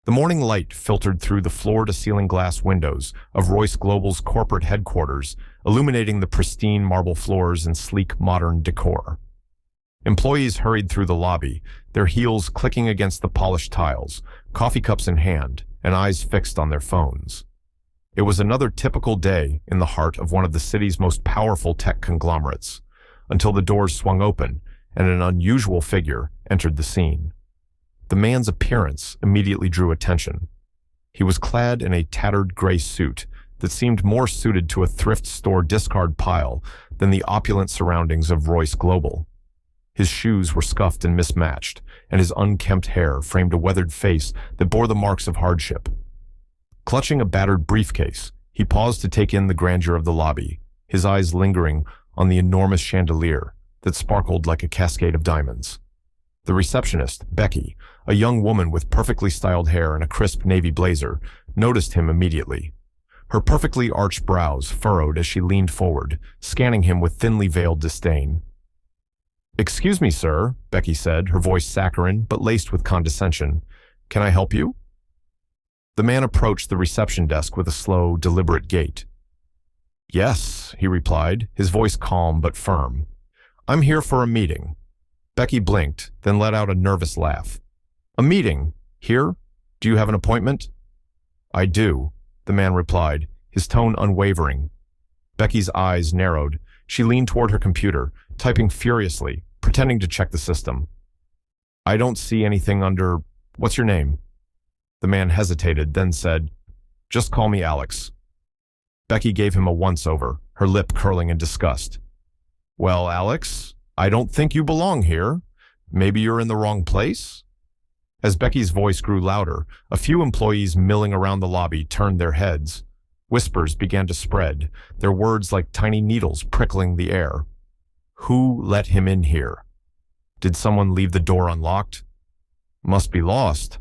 The morning light filtered through the floor-to-ceiling glass windows of Royce Global's corporate headquarters, illuminating the pristine marble floors and sleek modern decor. Employees hurried through the lobby, their heels clicking against the polished tiles, coffee cups in hand, and eyes fixed on their phones. It was another typical day in the heart of one of the city's most powerful tech conglomerates, until the doors swung open and an unusual figure entered the scene. The man's appearance immediately drew attention. He was clad in a tattered gray suit that seemed more suited to a thrift store discard pile than the opulent surroundings of Royce Global. His shoes were scuffed and mismatched, and his unkempt hair framed a weathered face that bore the marks of hardship. Clutching a battered briefcase, he paused to take in the grandeur of the lobby, his eyes lingering on the enormous chandelier that sparkled like a cascade of diamonds. The receptionist, Becky, a young woman with perfectly styled hair and a crisp navy blazer, noticed him immediately. Her perfectly arched brows furrowed as she leaned forward, scanning him with thinly veiled disdain. "Excuse me, sir," Becky said, her voice saccharine but laced with condescension. "Can I help you?" The man approached the reception desk with a slow, deliberate gait. "Yes," he replied, his voice calm but firm. "I'm here for a meeting." Becky blinked, then let out a nervous laugh. "A meeting? Here? Do you have an appointment?" "I do," the man replied, his tone unwavering. Becky's eyes narrowed. She leaned toward her computer, typing furiously, pretending to check the system. "I don't see anything under... What's your name?" The man hesitated, then said, "Just call me Alex." Becky gave him a once-over, her lip curling in disgust. "Well, Alex, I don't think you belong here. Maybe you're in the wrong place?" As Becky's voice grew louder, a few employees milling around the lobby turned their heads. Whispers began to spread, their words like tiny needles prickling the air. Who let him in here? Did someone leave the door unlocked? Must be lost.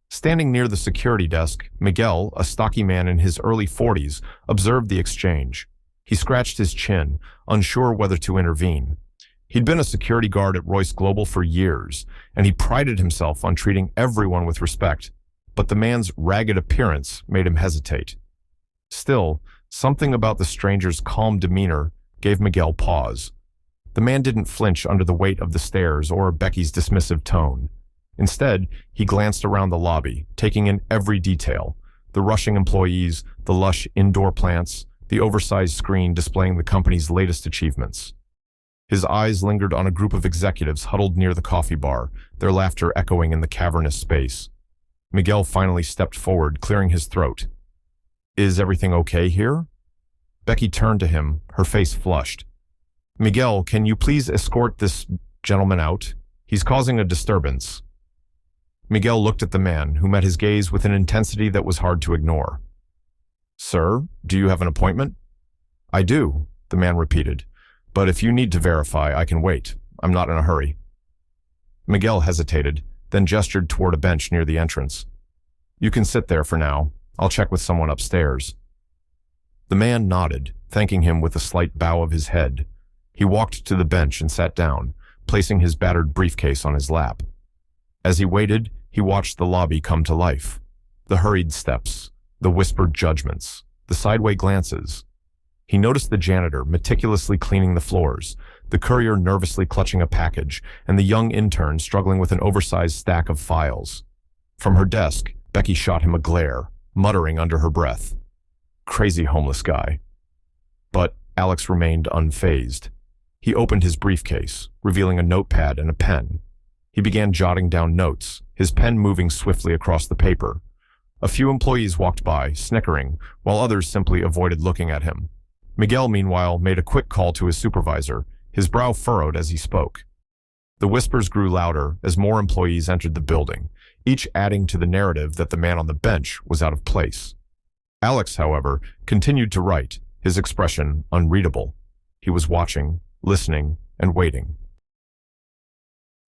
Standing near the security desk, Miguel, a stocky man in his early 40s, observed the exchange. He scratched his chin, unsure whether to intervene. He'd been a security guard at Royce Global for years, and he prided himself on treating everyone with respect, but the man's ragged appearance made him hesitate. Still, something about the stranger's calm demeanor gave Miguel pause. The man didn't flinch under the weight of the stares or Becky's dismissive tone. Instead, he glanced around the lobby, taking in every detail: the rushing employees, the lush indoor plants, the oversized screen displaying the company's latest achievements. His eyes lingered on a group of executives huddled near the coffee bar, their laughter echoing in the cavernous space. Miguel finally stepped forward, clearing his throat. "Is everything okay here?" Becky turned to him, her face flushed. "Miguel, can you please escort this gentleman out? He's causing a disturbance." Miguel looked at the man, who met his gaze with an intensity that was hard to ignore. "Sir, do you have an appointment?" "I do," the man repeated. "But if you need to verify, I can wait. I'm not in a hurry." Miguel hesitated, then gestured toward a bench near the entrance. "You can sit there for now. I'll check with someone upstairs." The man nodded, thanking him with a slight bow of his head. He walked to the bench and sat down, placing his battered briefcase on his lap. As he waited, he watched the lobby come to life. The hurried steps, the whispered judgments, the sideway glances. He noticed the janitor meticulously cleaning the floors, the courier nervously clutching a package, and the young intern struggling with an oversized stack of files. From her desk, Becky shot him a glare, muttering under her breath, "Crazy homeless guy." But Alex remained unfazed. He opened his briefcase, revealing a notepad and a pen. He began jotting down notes, his pen moving swiftly across the paper. A few employees walked by, snickering, while others simply avoided looking at him. Miguel, meanwhile, made a quick call to his supervisor, his brow furrowed as he spoke. The whispers grew louder as more employees entered the building, each adding to the narrative that the man on the bench was out of place. Alex, however, continued to write, his expression unreadable. He was watching, listening, and waiting.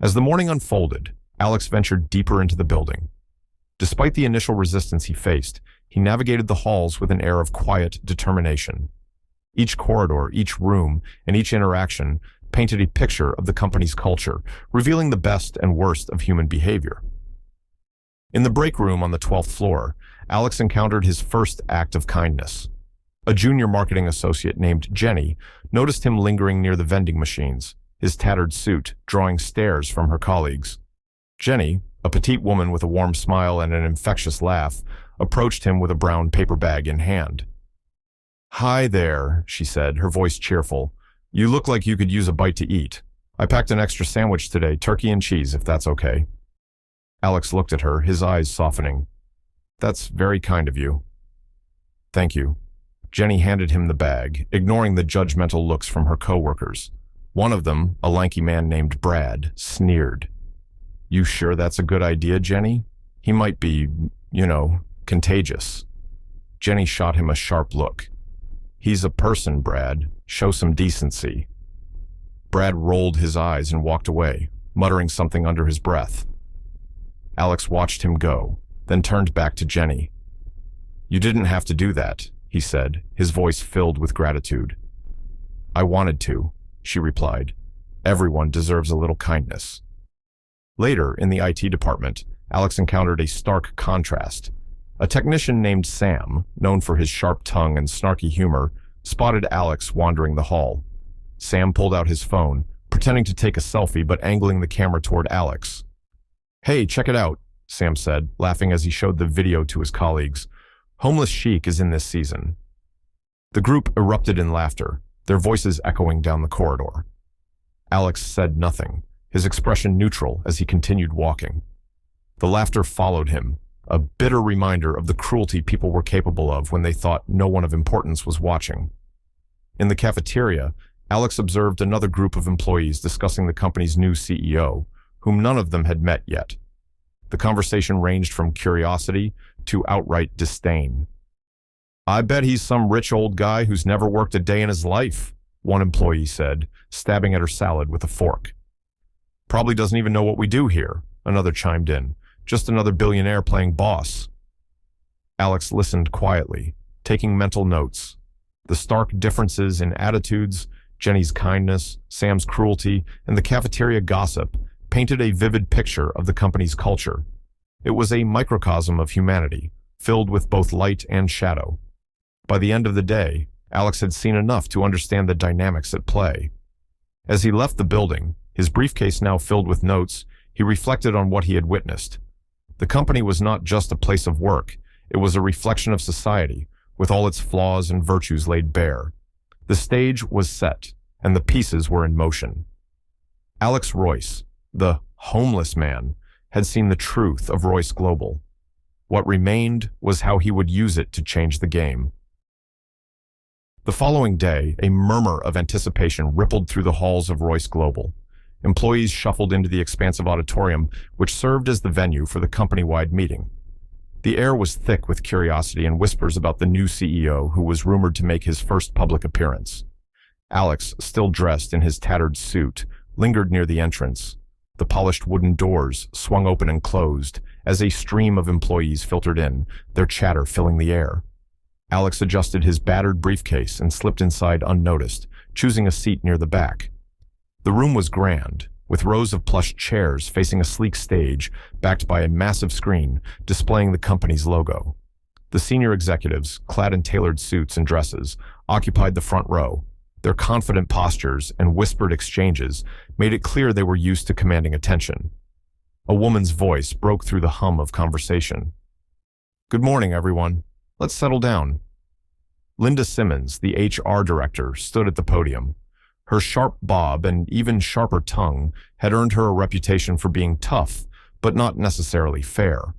As the morning unfolded, Alex ventured deeper into the building. Despite the initial resistance he faced, he navigated the halls with an air of quiet determination. Each corridor, each room, and each interaction painted a picture of the company's culture, revealing the best and worst of human behavior. In the break room on the 12th floor, Alex encountered his first act of kindness. A junior marketing associate named Jenny noticed him lingering near the vending machines, his tattered suit drawing stares from her colleagues. Jenny, a petite woman with a warm smile and an infectious laugh, approached him with a brown paper bag in hand. "Hi there," she said, her voice cheerful. "You look like you could use a bite to eat. I packed an extra sandwich today, turkey and cheese, if that's okay." Alex looked at her, his eyes softening. "That's very kind of you." "Thank you." Jenny handed him the bag, ignoring the judgmental looks from her co-workers. One of them, a lanky man named Brad, sneered. "You sure that's a good idea, Jenny? He might be, contagious." Jenny shot him a sharp look. "He's a person, Brad. Show some decency." Brad rolled his eyes and walked away, muttering something under his breath. Alex watched him go, then turned back to Jenny. "You didn't have to do that," he said, his voice filled with gratitude. "I wanted to," she replied. "Everyone deserves a little kindness." Later, in the IT department, Alex encountered a stark contrast. A technician named Sam, known for his sharp tongue and snarky humor, spotted Alex wandering the hall. Sam pulled out his phone, pretending to take a selfie but angling the camera toward Alex. "Hey, check it out," Sam said, laughing as he showed the video to his colleagues. "Homeless Chic is in this season." The group erupted in laughter, their voices echoing down the corridor. Alex said nothing, his expression neutral as he continued walking. The laughter followed him, a bitter reminder of the cruelty people were capable of when they thought no one of importance was watching. In the cafeteria, Alex observed another group of employees discussing the company's new CEO, whom none of them had met yet. The conversation ranged from curiosity to outright disdain. "I bet he's some rich old guy who's never worked a day in his life," one employee said, stabbing at her salad with a fork. "Probably doesn't even know what we do here," another chimed in. "Just another billionaire playing boss." Alex listened quietly, taking mental notes. The stark differences in attitudes, Jenny's kindness, Sam's cruelty, and the cafeteria gossip painted a vivid picture of the company's culture. It was a microcosm of humanity, filled with both light and shadow. By the end of the day, Alex had seen enough to understand the dynamics at play. As he left the building, his briefcase now filled with notes, he reflected on what he had witnessed. The company was not just a place of work, it was a reflection of society, with all its flaws and virtues laid bare. The stage was set, and the pieces were in motion. Alex Royce, the homeless man, had seen the truth of Royce Global. What remained was how he would use it to change the game. The following day, a murmur of anticipation rippled through the halls of Royce Global. Employees shuffled into the expansive auditorium, which served as the venue for the company-wide meeting. The air was thick with curiosity and whispers about the new CEO who was rumored to make his first public appearance. Alex, still dressed in his tattered suit, lingered near the entrance. The polished wooden doors swung open and closed as a stream of employees filtered in, their chatter filling the air. Alex adjusted his battered briefcase and slipped inside unnoticed, choosing a seat near the back. The room was grand, with rows of plush chairs facing a sleek stage backed by a massive screen displaying the company's logo. The senior executives, clad in tailored suits and dresses, occupied the front row. Their confident postures and whispered exchanges made it clear they were used to commanding attention. A woman's voice broke through the hum of conversation. "Good morning, everyone. Let's settle down." Linda Simmons, the HR director, stood at the podium. Her sharp bob and even sharper tongue had earned her a reputation for being tough, but not necessarily fair.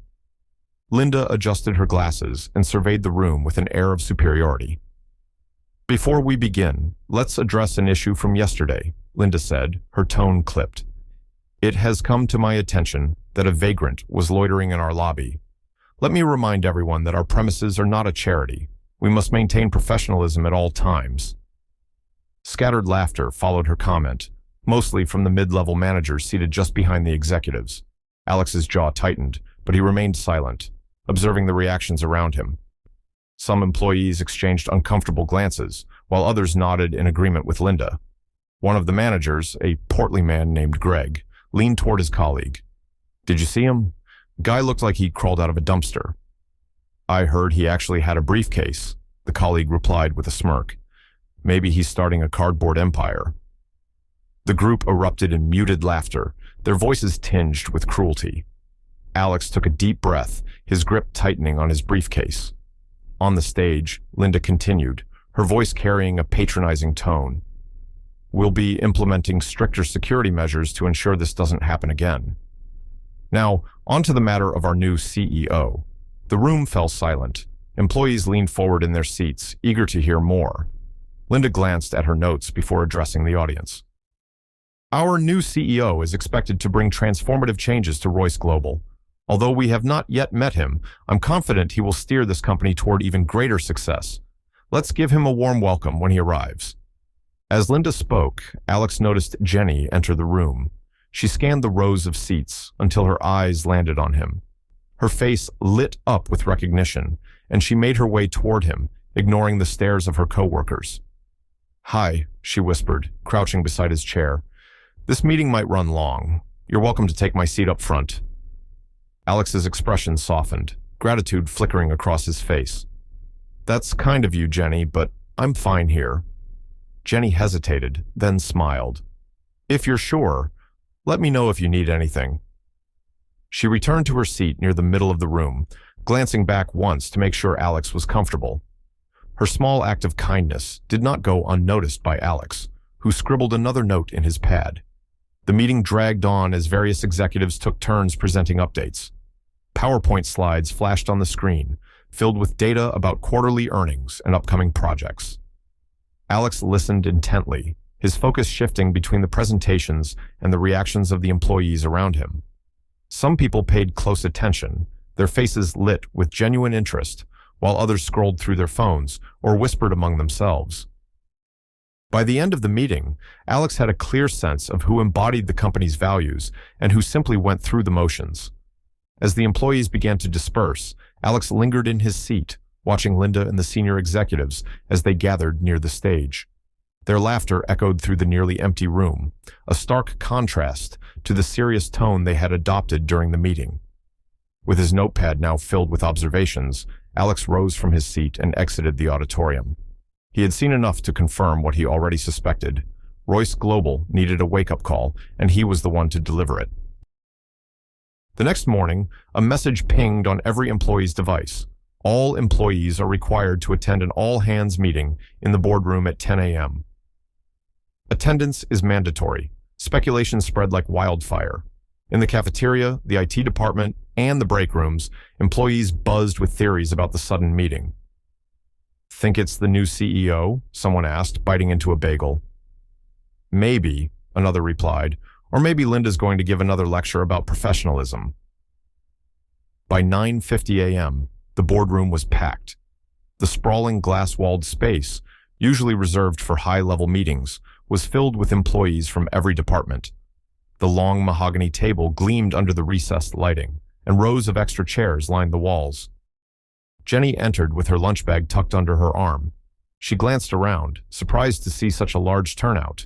Linda adjusted her glasses and surveyed the room with an air of superiority. "Before we begin, let's address an issue from yesterday," Linda said, her tone clipped. "It has come to my attention that a vagrant was loitering in our lobby. Let me remind everyone that our premises are not a charity. We must maintain professionalism at all times." Scattered laughter followed her comment, mostly from the mid-level managers seated just behind the executives. Alex's jaw tightened, but he remained silent, observing the reactions around him. Some employees exchanged uncomfortable glances, while others nodded in agreement with Linda. One of the managers, a portly man named Greg, leaned toward his colleague. "Did you see him? Guy looked like he'd crawled out of a dumpster. I heard he actually had a briefcase, the colleague replied with a smirk. Maybe he's starting a cardboard empire. The group erupted in muted laughter, their voices tinged with cruelty. Alex took a deep breath, his grip tightening on his briefcase. On the stage, Linda continued, her voice carrying a patronizing tone. We'll be implementing stricter security measures to ensure this doesn't happen again. Now, on to the matter of our new CEO. The room fell silent. Employees leaned forward in their seats, eager to hear more. Linda glanced at her notes before addressing the audience. Our new CEO is expected to bring transformative changes to Royce Global. Although we have not yet met him, I'm confident he will steer this company toward even greater success. Let's give him a warm welcome when he arrives. As Linda spoke, Alex noticed Jenny enter the room. She scanned the rows of seats until her eyes landed on him. Her face lit up with recognition, and she made her way toward him, ignoring the stares of her coworkers. Hi, she whispered, crouching beside his chair. This meeting might run long. You're welcome to take my seat up front. Alex's expression softened, gratitude flickering across his face. That's kind of you, Jenny, but I'm fine here. Jenny hesitated, then smiled. If you're sure, let me know if you need anything. She returned to her seat near the middle of the room, glancing back once to make sure Alex was comfortable. Her small act of kindness did not go unnoticed by Alex, who scribbled another note in his pad. The meeting dragged on as various executives took turns presenting updates. PowerPoint slides flashed on the screen, filled with data about quarterly earnings and upcoming projects. Alex listened intently, his focus shifting between the presentations and the reactions of the employees around him. Some people paid close attention, their faces lit with genuine interest, while others scrolled through their phones or whispered among themselves. By the end of the meeting, Alex had a clear sense of who embodied the company's values and who simply went through the motions. As the employees began to disperse, Alex lingered in his seat, watching Linda and the senior executives as they gathered near the stage. Their laughter echoed through the nearly empty room, a stark contrast to the serious tone they had adopted during the meeting. With his notepad now filled with observations, Alex rose from his seat and exited the auditorium. He had seen enough to confirm what he already suspected. Royce Global needed a wake-up call, and he was the one to deliver it. The next morning, a message pinged on every employee's device. All employees are required to attend an all-hands meeting in the boardroom at 10 a.m. Attendance is mandatory. Speculation spread like wildfire. In the cafeteria, the IT department, and the break rooms, employees buzzed with theories about the sudden meeting. Think it's the new CEO? Someone asked, biting into a bagel. Maybe, another replied, or maybe Linda's going to give another lecture about professionalism. By 9:50 a.m., the boardroom was packed. The sprawling glass-walled space, usually reserved for high-level meetings, was filled with employees from every department. The long mahogany table gleamed under the recessed lighting, and rows of extra chairs lined the walls. Jenny entered with her lunch bag tucked under her arm. She glanced around, surprised to see such a large turnout.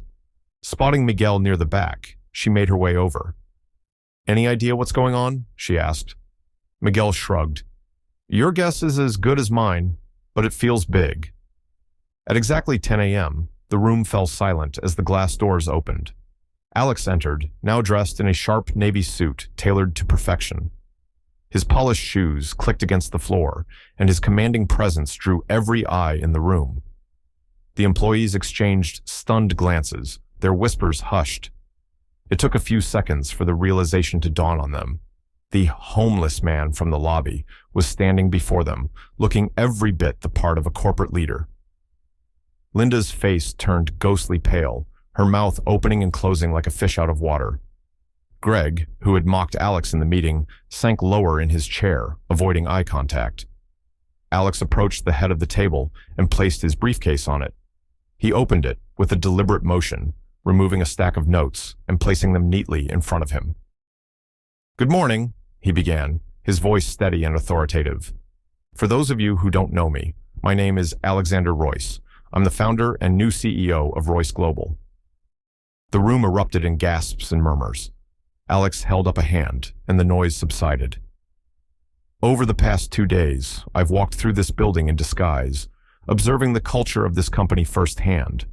Spotting Miguel near the back, she made her way over. Any idea what's going on? She asked. Miguel shrugged. Your guess is as good as mine, but it feels big. At exactly 10 a.m., the room fell silent as the glass doors opened. Alex entered, now dressed in a sharp navy suit tailored to perfection. His polished shoes clicked against the floor, and his commanding presence drew every eye in the room. The employees exchanged stunned glances, their whispers hushed. It took a few seconds for the realization to dawn on them. The homeless man from the lobby was standing before them, looking every bit the part of a corporate leader. Linda's face turned ghostly pale, her mouth opening and closing like a fish out of water. Greg, who had mocked Alex in the meeting, sank lower in his chair, avoiding eye contact. Alex approached the head of the table and placed his briefcase on it. He opened it with a deliberate motion, removing a stack of notes and placing them neatly in front of him. Good morning, he began, his voice steady and authoritative. For those of you who don't know me, my name is Alexander Royce. I'm the founder and new CEO of Royce Global. The room erupted in gasps and murmurs. Alex held up a hand, and the noise subsided. Over the past 2 days, I've walked through this building in disguise, observing the culture of this company firsthand.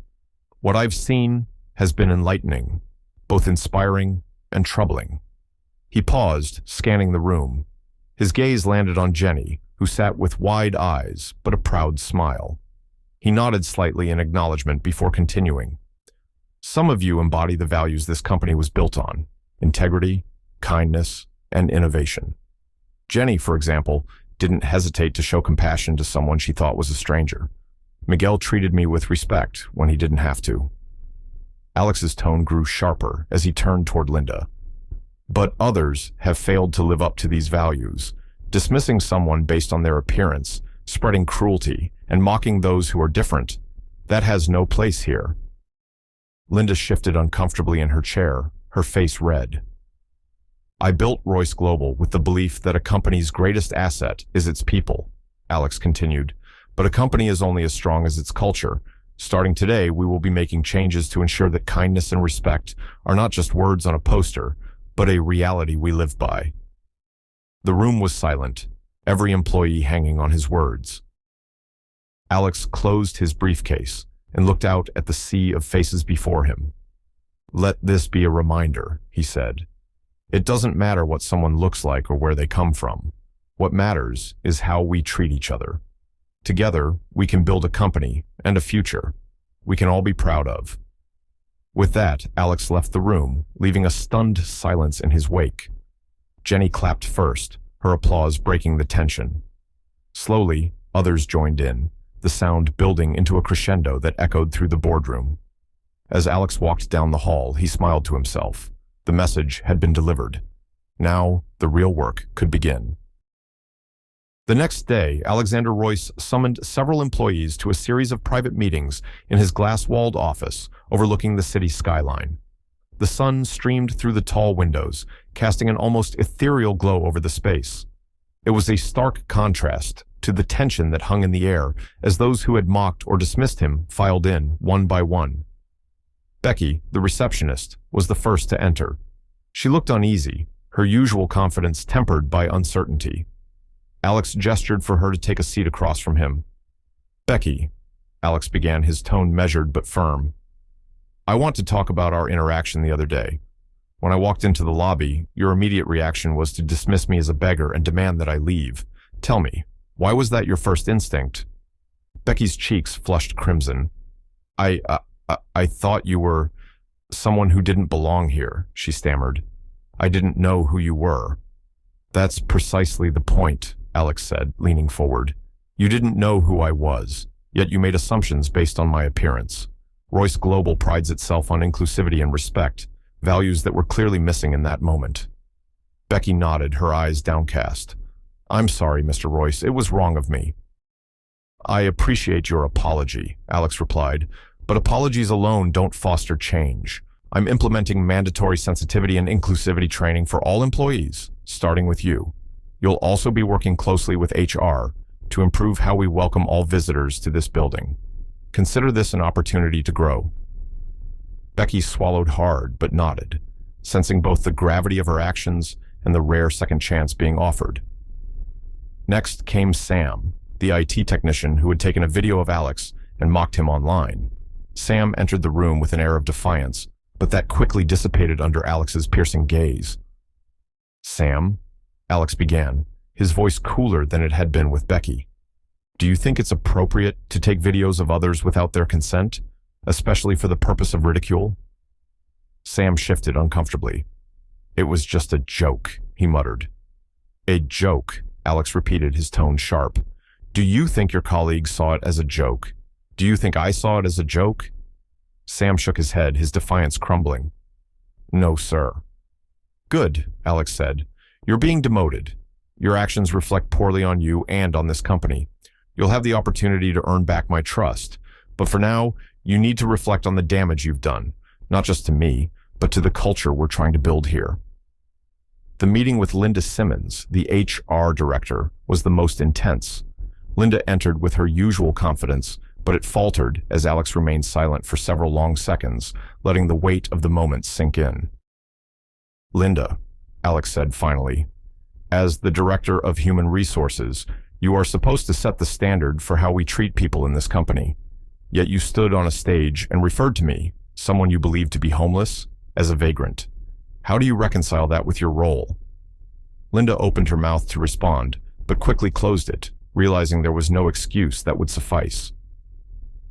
What I've seen has been enlightening, both inspiring and troubling. He paused, scanning the room. His gaze landed on Jenny, who sat with wide eyes but a proud smile. He nodded slightly in acknowledgement before continuing. Some of you embody the values this company was built on: integrity, kindness, and innovation. Jenny, for example, didn't hesitate to show compassion to someone she thought was a stranger. Miguel treated me with respect when he didn't have to. Alex's tone grew sharper as he turned toward Linda. But others have failed to live up to these values, dismissing someone based on their appearance, spreading cruelty, and mocking those who are different. That has no place here. Linda shifted uncomfortably in her chair, her face red. I built Royce Global with the belief that a company's greatest asset is its people, Alex continued. But a company is only as strong as its culture. Starting today, we will be making changes to ensure that kindness and respect are not just words on a poster, but a reality we live by. The room was silent, every employee hanging on his words. Alex closed his briefcase and looked out at the sea of faces before him. Let this be a reminder, he said. It doesn't matter what someone looks like or where they come from. What matters is how we treat each other. Together, we can build a company and a future we can all be proud of. With that, Alex left the room, leaving a stunned silence in his wake. Jenny clapped first, her applause breaking the tension. Slowly, others joined in, the sound building into a crescendo that echoed through the boardroom. As Alex walked down the hall, he smiled to himself. The message had been delivered. Now, the real work could begin. The next day, Alexander Royce summoned several employees to a series of private meetings in his glass-walled office overlooking the city skyline. The sun streamed through the tall windows, casting an almost ethereal glow over the space. It was a stark contrast to the tension that hung in the air as those who had mocked or dismissed him filed in, one by one. Becky, the receptionist, was the first to enter. She looked uneasy, her usual confidence tempered by uncertainty. Alex gestured for her to take a seat across from him. Becky, Alex began, his tone measured but firm. I want to talk about our interaction the other day. When I walked into the lobby, your immediate reaction was to dismiss me as a beggar and demand that I leave. Tell me, why was that your first instinct? Becky's cheeks flushed crimson. I thought you were someone who didn't belong here, she stammered. I didn't know who you were. That's precisely the point, Alex said, leaning forward. You didn't know who I was, yet you made assumptions based on my appearance. Royce Global prides itself on inclusivity and respect, values that were clearly missing in that moment. Becky nodded, her eyes downcast. I'm sorry, Mr. Royce, it was wrong of me. I appreciate your apology, Alex replied, but apologies alone don't foster change. I'm implementing mandatory sensitivity and inclusivity training for all employees, starting with you. You'll also be working closely with HR to improve how we welcome all visitors to this building. Consider this an opportunity to grow. Becky swallowed hard but nodded, sensing both the gravity of her actions and the rare second chance being offered. Next came Sam, the IT technician who had taken a video of Alex and mocked him online. Sam entered the room with an air of defiance, but that quickly dissipated under Alex's piercing gaze. Sam, Alex began, his voice cooler than it had been with Becky. Do you think it's appropriate to take videos of others without their consent, especially for the purpose of ridicule? Sam shifted uncomfortably. It was just a joke, he muttered. A joke, Alex repeated, his tone sharp. Do you think your colleagues saw it as a joke? Do you think I saw it as a joke? Sam shook his head, his defiance crumbling. No, sir. Good, Alex said. You're being demoted. Your actions reflect poorly on you and on this company. You'll have the opportunity to earn back my trust. But for now, you need to reflect on the damage you've done, not just to me, but to the culture we're trying to build here. The meeting with Linda Simmons, the HR director, was the most intense. Linda entered with her usual confidence, but it faltered as Alex remained silent for several long seconds, letting the weight of the moment sink in. Linda, Alex said finally, As the Director of Human Resources, you are supposed to set the standard for how we treat people in this company. Yet you stood on a stage and referred to me, someone you believed to be homeless, as a vagrant. How do you reconcile that with your role?" Linda opened her mouth to respond, but quickly closed it, realizing there was no excuse that would suffice.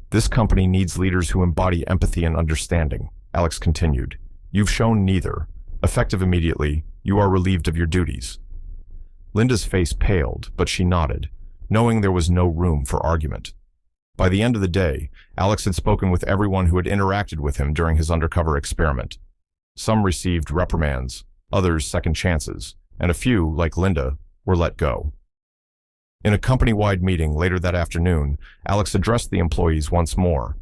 "This company needs leaders who embody empathy and understanding," Alex continued. "You've shown neither. Effective immediately, you are relieved of your duties." Linda's face paled, but she nodded, knowing there was no room for argument. By the end of the day, Alex had spoken with everyone who had interacted with him during his undercover experiment. Some received reprimands, others second chances, and a few, like Linda, were let go. In a company-wide meeting later that afternoon, Alex addressed the employees once more.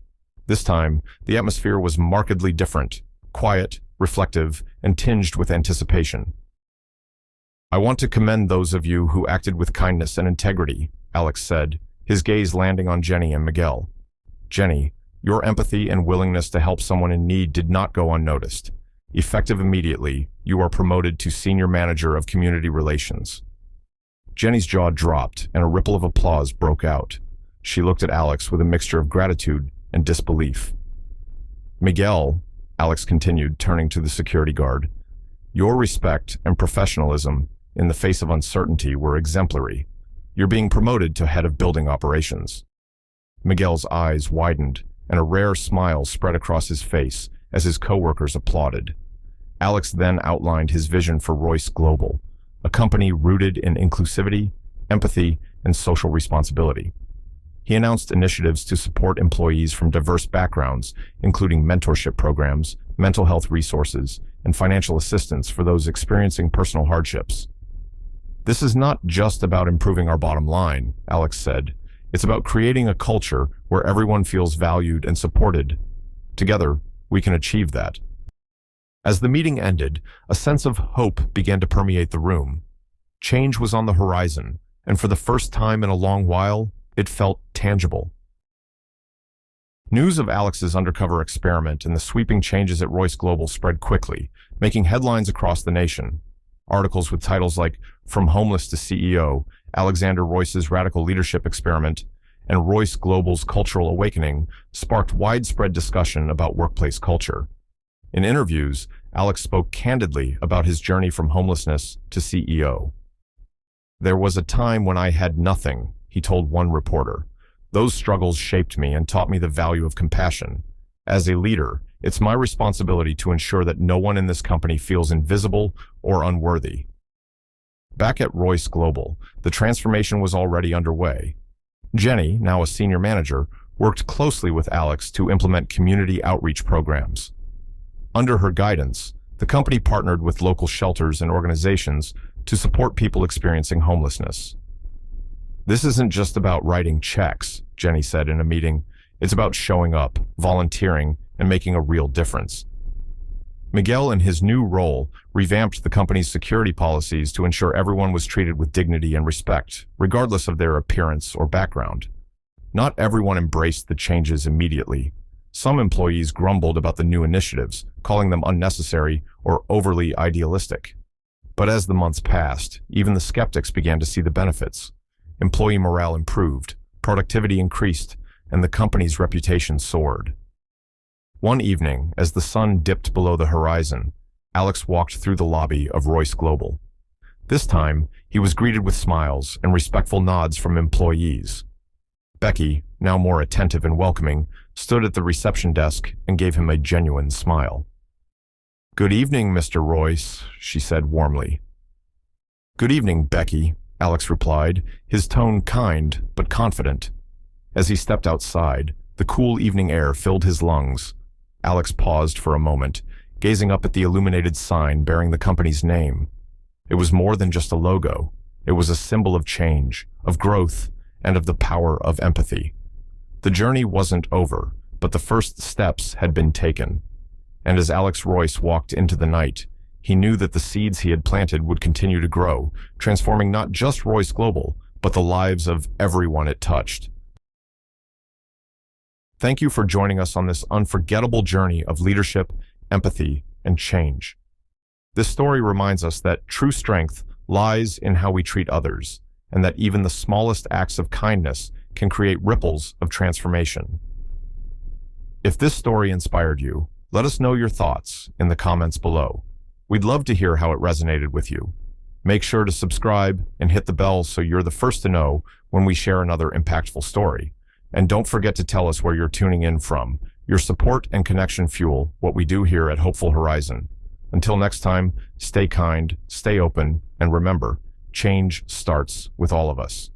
This time, the atmosphere was markedly different, quiet, reflective, and tinged with anticipation. "I want to commend those of you who acted with kindness and integrity," Alex said, his gaze landing on Jenny and Miguel. "Jenny, your empathy and willingness to help someone in need did not go unnoticed. Effective immediately, you are promoted to Senior Manager of Community Relations." Jenny's jaw dropped, and a ripple of applause broke out. She looked at Alex with a mixture of gratitude and disbelief. "Miguel," Alex continued, turning to the security guard, "your respect and professionalism in the face of uncertainty were exemplary. You're being promoted to head of building operations." Miguel's eyes widened, and a rare smile spread across his face as his coworkers applauded. Alex then outlined his vision for Royce Global, a company rooted in inclusivity, empathy, and social responsibility. He announced initiatives to support employees from diverse backgrounds, including mentorship programs, mental health resources, and financial assistance for those experiencing personal hardships. "This is not just about improving our bottom line," Alex said. "It's about creating a culture where everyone feels valued and supported. Together, we can achieve that." As the meeting ended, a sense of hope began to permeate the room. Change was on the horizon, and for the first time in a long while, it felt tangible. News of Alex's undercover experiment and the sweeping changes at Royce Global spread quickly, making headlines across the nation. Articles with titles like "From Homeless to CEO," Alexander Royce's Radical Leadership Experiment, and Royce Global's Cultural Awakening sparked widespread discussion about workplace culture. In interviews, Alex spoke candidly about his journey from homelessness to CEO. "There was a time when I had nothing," he told one reporter. "Those struggles shaped me and taught me the value of compassion. As a leader, it's my responsibility to ensure that no one in this company feels invisible or unworthy." Back at Royce Global, the transformation was already underway. Jenny, now a senior manager, worked closely with Alex to implement community outreach programs. Under her guidance, the company partnered with local shelters and organizations to support people experiencing homelessness. "This isn't just about writing checks," Jenny said in a meeting. "It's about showing up, volunteering, and making a real difference." Miguel, in his new role, revamped the company's security policies to ensure everyone was treated with dignity and respect, regardless of their appearance or background. Not everyone embraced the changes immediately. Some employees grumbled about the new initiatives, calling them unnecessary or overly idealistic. But as the months passed, even the skeptics began to see the benefits. Employee morale improved, productivity increased, and the company's reputation soared. One evening, as the sun dipped below the horizon, Alex walked through the lobby of Royce Global. This time, he was greeted with smiles and respectful nods from employees. Becky, now more attentive and welcoming, stood at the reception desk and gave him a genuine smile. "Good evening, Mr. Royce," she said warmly. "Good evening, Becky," Alex replied, his tone kind but confident. As he stepped outside, the cool evening air filled his lungs. Alex paused for a moment, gazing up at the illuminated sign bearing the company's name. It was more than just a logo. It was a symbol of change, of growth, and of the power of empathy. The journey wasn't over, but the first steps had been taken. And as Alex Royce walked into the night, he knew that the seeds he had planted would continue to grow, transforming not just Royce Global, but the lives of everyone it touched. Thank you for joining us on this unforgettable journey of leadership, empathy, and change. This story reminds us that true strength lies in how we treat others, and that even the smallest acts of kindness can create ripples of transformation. If this story inspired you, let us know your thoughts in the comments below. We'd love to hear how it resonated with you. Make sure to subscribe and hit the bell so you're the first to know when we share another impactful story. And don't forget to tell us where you're tuning in from. Your support and connection fuel what we do here at Hopeful Horizon. Until next time, stay kind, stay open, and remember, change starts with all of us.